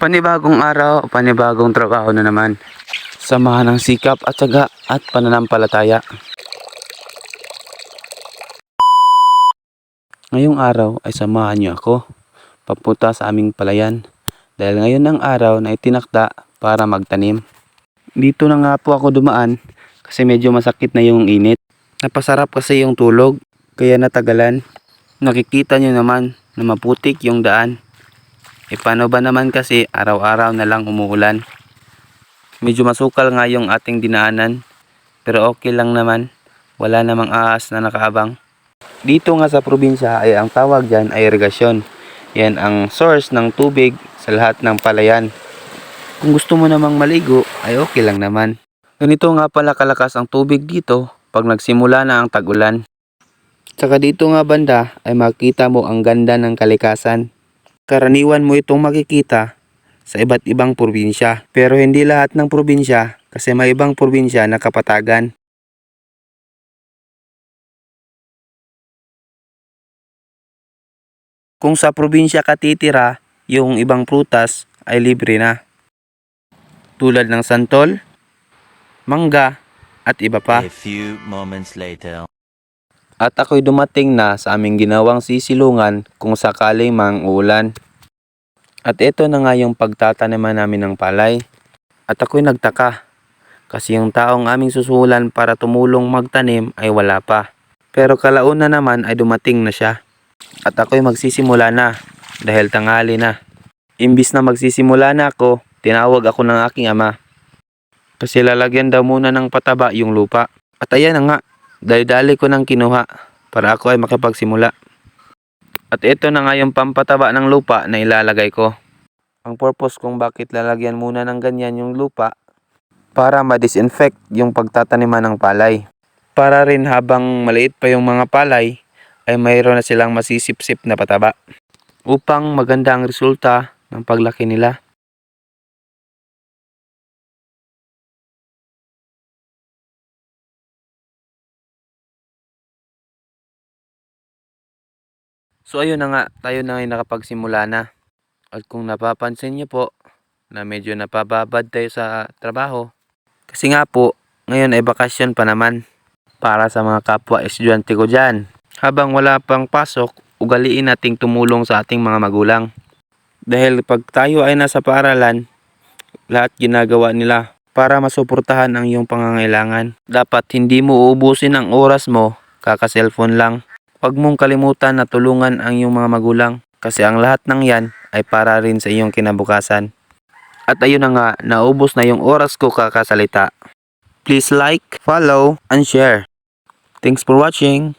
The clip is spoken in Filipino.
Panibagong araw, panibagong trabaho na naman. Samahan ng sikap at tiyaga at pananampalataya. Ngayong araw ay samahan niyo ako papunta sa aming palayan. Dahil ngayon ang araw na itinakda para magtanim. Dito na nga po ako dumaan kasi medyo masakit na yung init. Napasarap kasi yung tulog kaya natagalan. Nakikita niyo naman na maputik yung daan. Paano ba naman kasi araw-araw na lang umuulan. Medyo masukal nga yung ating dinaanan pero okay lang naman. Wala namang ahas na nakaabang. Dito nga sa probinsya ay ang tawag dyan ay irigasyon. Yan ang source ng tubig sa lahat ng palayan. Kung gusto mo namang maligo ay okay lang naman. Ganito nga pala kalakas ang tubig dito pag nagsimula na ang tag-ulan. Tsaka dito nga banda ay makita mo ang ganda ng kalikasan. Karaniwan mo itong makikita sa iba't ibang probinsya. Pero hindi lahat ng probinsya kasi may ibang probinsya na kapatagan. Kung sa probinsya ka titira, yung ibang prutas ay libre na. Tulad ng santol, mangga, at iba pa. A few moments later. At ako'y dumating na sa aming ginawang sisilungan kung sakaling mang-uulan. At ito na nga yung pagtataniman namin ng palay. At ako'y nagtaka kasi yung taong aming susulan para tumulong magtanim ay wala pa. Pero kalauna naman ay dumating na siya. At ako'y magsisimula na dahil tanghali na. Imbis na magsisimula na ako, tinawag ako ng aking ama. Kasi lalagyan daw muna ng pataba yung lupa. At ayan na nga, dali-dali ko nang kinuha para ako ay makipagsimula. At ito na nga yung pampataba ng lupa na ilalagay ko. Ang purpose kung bakit lalagyan muna ng ganyan yung lupa para ma-disinfect yung pagtataniman ng palay. Para rin habang maliit pa yung mga palay ay mayroon na silang masisip-sip na pataba upang maganda ang resulta ng paglaki nila. So ayun na nga, tayo na ngayon nakapagsimula na. At kung napapansin niyo po na medyo napababad tayo sa trabaho. Kasi nga po, ngayon ay bakasyon pa naman para sa mga kapwa estudyante ko dyan. Habang wala pang pasok, ugaliin nating tumulong sa ating mga magulang. Dahil pag tayo ay nasa paaralan, lahat ginagawa nila para masuportahan ang iyong pangangailangan. Dapat hindi mo uubusin ang oras mo, kaka-cellphone lang. Huwag mong kalimutan na tulungan ang iyong mga magulang kasi ang lahat ng yan ay para rin sa iyong kinabukasan. At ayun na nga, naubos na yung oras ko kakasalita. Please like, follow, and share. Thanks for watching.